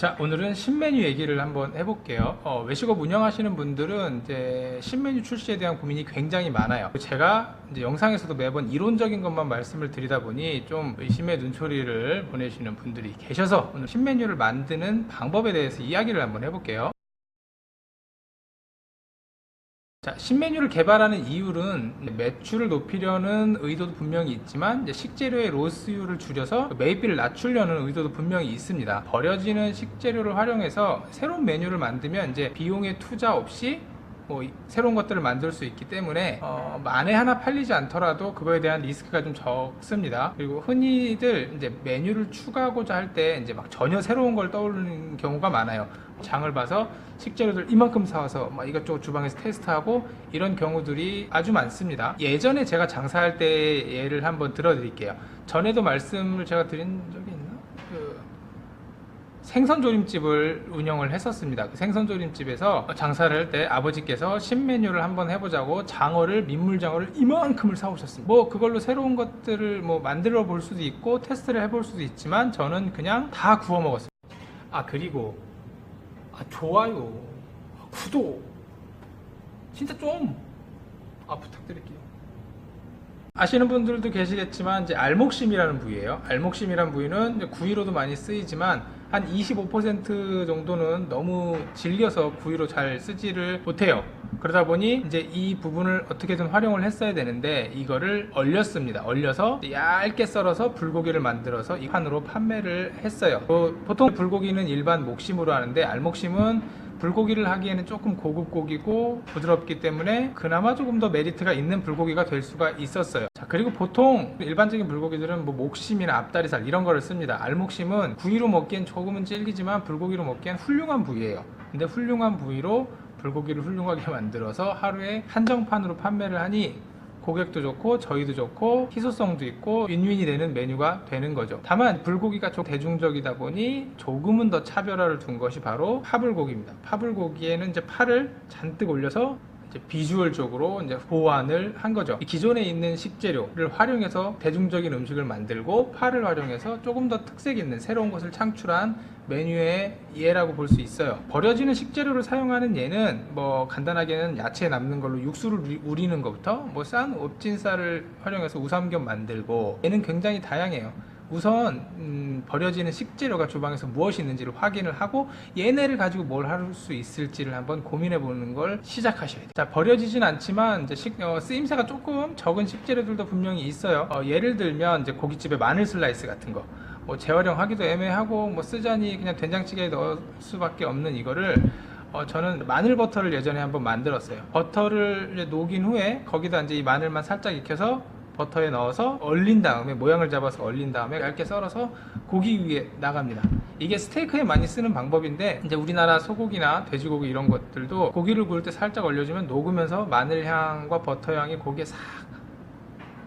자, 오늘은 신메뉴 얘기를 한번 해볼게요. 외식업 운영하시는 분들은 이제 신메뉴 출시에 대한 고민이 굉장히 많아요. 제가 이제 영상에서도 매번 이론적인 것만 말씀을 드리다 보니 좀 의심의 눈초리를 보내시는 분들이 계셔서 오늘 신메뉴를 만드는 방법에 대해서 이야기를 한번 해볼게요. 자, 신메뉴를 개발하는 이유는 매출을 높이려는 의도도 분명히 있지만 이제 식재료의 로스율을 줄여서 매입비를 낮추려는 의도도 분명히 있습니다. 버려지는 식재료를 활용해서 새로운 메뉴를 만들면 이제 비용의 투자 없이 새로운 것들을 만들 수 있기 때문에 만에 하나 팔리지 않더라도 그거에 대한 리스크가 좀 적습니다. 그리고 흔히들 이제 메뉴를 추가하고자 할 때 이제 막 전혀 새로운 걸 떠오르는 경우가 많아요. 장을 봐서 식재료들 이만큼 사와서 막 이것저것 주방에서 테스트하고 이런 경우들이 아주 많습니다. 예전에 제가 장사할 때 예를 한번 들어드릴게요. 전에도 말씀을 제가 드린 적이 있나? 생선조림집을 운영을 했었습니다. 그 생선조림집에서 장사를 할 때 아버지께서 신메뉴를 한번 해보자고 장어를, 민물장어를 이만큼을 사오셨습니다. 그걸로 새로운 것들을 만들어 볼 수도 있고 테스트를 해볼 수도 있지만 저는 그냥 다 구워 먹었어요. 그리고 좋아요, 구독 진짜 좀 부탁드릴게요. 아시는 분들도 계시겠지만 이제 알목심이라는 부위예요. 알목심이라는 부위는 이제 구이로도 많이 쓰이지만 한 25% 정도는 너무 질겨서 구이로 잘 쓰지를 못해요. 그러다 보니 이제 이 부분을 어떻게든 활용을 했어야 되는데 이거를 얼렸습니다. 얼려서 얇게 썰어서 불고기를 만들어서 이 판으로 판매를 했어요. 보통 불고기는 일반 목심으로 하는데 알목심은 불고기를 하기에는 조금 고급 고기고 부드럽기 때문에 그나마 조금 더 메리트가 있는 불고기가 될 수가 있었어요. 자, 그리고 보통 일반적인 불고기들은 목심이나 앞다리살 이런 거를 씁니다. 알목심은 구이로 먹기엔 조금은 질기지만 불고기로 먹기엔 훌륭한 부위예요. 근데 훌륭한 부위로 불고기를 훌륭하게 만들어서 하루에 한정판으로 판매를 하니 고객도 좋고 저희도 좋고 희소성도 있고 윈윈이 되는 메뉴가 되는 거죠. 다만 불고기가 좀 대중적이다 보니 조금은 더 차별화를 둔 것이 바로 파불고기입니다. 파불고기에는 이제 파를 잔뜩 올려서 이제 비주얼적으로 이제 보완을 한 거죠. 기존에 있는 식재료를 활용해서 대중적인 음식을 만들고 파를 활용해서 조금 더 특색 있는 새로운 것을 창출한 메뉴의 예라고 볼 수 있어요. 버려지는 식재료를 사용하는 예는 간단하게는 야채 남는 걸로 육수를 우리는 것부터 싼 옵진쌀을 활용해서 우삼겹 만들고 얘는 굉장히 다양해요. 우선 버려지는 식재료가 주방에서 무엇이 있는지를 확인을 하고 얘네를 가지고 뭘 할 수 있을지를 한번 고민해 보는 걸 시작하셔야 돼요. 자, 버려지진 않지만 이제 쓰임새가 조금 적은 식재료들도 분명히 있어요. 예를 들면 이제 고깃집에 마늘 슬라이스 같은 거 재활용하기도 애매하고 쓰자니 그냥 된장찌개에 넣을 수밖에 없는 이거를 저는 마늘 버터를 예전에 한번 만들었어요. 버터를 이제 녹인 후에 거기다 이제 이 마늘만 살짝 익혀서 버터에 넣어서 얼린 다음에 모양을 잡아서 얼린 다음에 얇게 썰어서 고기 위에 나갑니다. 이게 스테이크에 많이 쓰는 방법인데 이제 우리나라 소고기나 돼지고기 이런 것들도 고기를 구울 때 살짝 얼려주면 녹으면서 마늘 향과 버터 향이 고기에 싹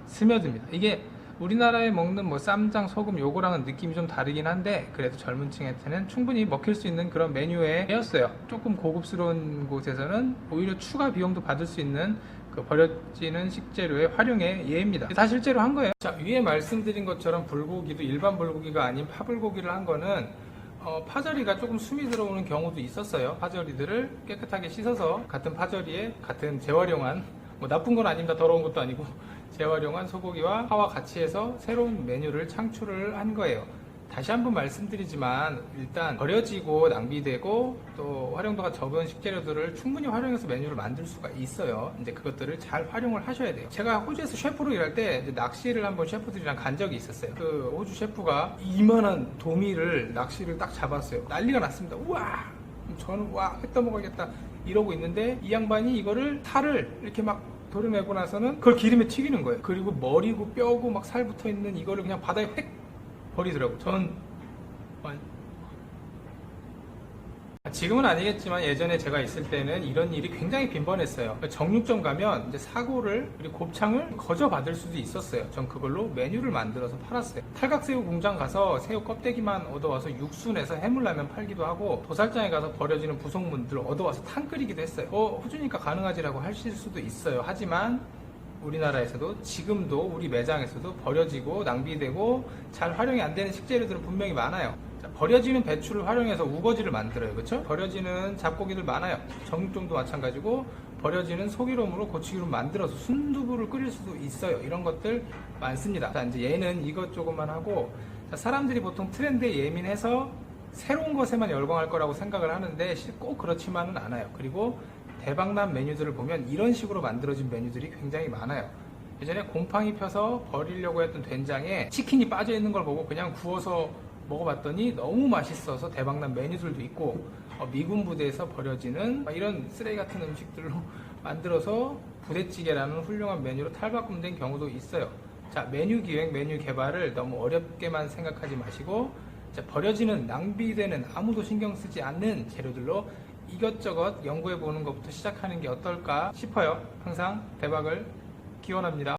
스며듭니다. 이게 우리나라에 먹는 쌈장, 소금 요거랑은 느낌이 좀 다르긴 한데 그래도 젊은 층한테는 충분히 먹힐 수 있는 그런 메뉴에 였어요. 조금 고급스러운 곳에서는 오히려 추가 비용도 받을 수 있는 그 버려지는 식재료의 활용의 예입니다. 다 실제로 한 거예요. 자, 위에 말씀드린 것처럼 불고기도 일반 불고기가 아닌 파불고기를 한 거는 파절이가 조금 숨이 들어오는 경우도 있었어요. 파절이들을 깨끗하게 씻어서 같은 파절이에 같은 재활용한 나쁜 건 아닙니다. 더러운 것도 아니고 재활용한 소고기와 파와 같이 해서 새로운 메뉴를 창출을 한 거예요. 다시 한번 말씀드리지만 일단 버려지고 낭비되고 또 활용도가 적은 식재료들을 충분히 활용해서 메뉴를 만들 수가 있어요. 이제 그것들을 잘 활용을 하셔야 돼요. 제가 호주에서 셰프로 일할 때 이제 낚시를 한번 셰프들이랑 간 적이 있었어요. 그 호주 셰프가 이만한 도미를 낚시를 딱 잡았어요. 난리가 났습니다. 우와! 저는 회 떠먹어야겠다 이러고 있는데 이 양반이 이거를 살을 이렇게 막 도려내고 나서는 그걸 기름에 튀기는 거예요. 그리고 머리고 뼈고 막 살 붙어 있는 이거를 그냥 바다에 획 버리더라고요. 저는 지금은 아니겠지만 예전에 제가 있을 때는 이런 일이 굉장히 빈번했어요. 정육점 가면 이제 사고를 그리고 곱창을 거저 받을 수도 있었어요. 전 그걸로 메뉴를 만들어서 팔았어요. 탈각새우 공장 가서 새우 껍데기만 얻어와서 육수 내서 해물라면 팔기도 하고 도살장에 가서 버려지는 부속물들을 얻어와서 탕 끓이기도 했어요. 호주니까 가능하지라고 하실 수도 있어요. 하지만 우리나라에서도 지금도 우리 매장에서도 버려지고 낭비되고 잘 활용이 안 되는 식재료들은 분명히 많아요. 자, 버려지는 배추를 활용해서 우거지를 만들어요. 그렇죠? 버려지는 잡고기들 많아요. 정육점도 마찬가지고 버려지는 소기름으로 고추기름 만들어서 순두부를 끓일 수도 있어요. 이런 것들 많습니다. 자, 이제 얘는 이것저것만 하고, 자, 사람들이 보통 트렌드에 예민해서 새로운 것에만 열광할 거라고 생각을 하는데 꼭 그렇지만은 않아요. 그리고 대박난 메뉴들을 보면 이런 식으로 만들어진 메뉴들이 굉장히 많아요. 예전에 곰팡이 펴서 버리려고 했던 된장에 치킨이 빠져 있는 걸 보고 그냥 구워서 먹어봤더니 너무 맛있어서 대박난 메뉴들도 있고, 미군 부대에서 버려지는 이런 쓰레기 같은 음식들로 만들어서 부대찌개라는 훌륭한 메뉴로 탈바꿈된 경우도 있어요. 자, 메뉴 기획, 메뉴 개발을 너무 어렵게만 생각하지 마시고, 자, 버려지는, 낭비되는, 아무도 신경 쓰지 않는 재료들로 이것저것 연구해 보는 것부터 시작하는 게 어떨까 싶어요. 항상 대박을 기원합니다.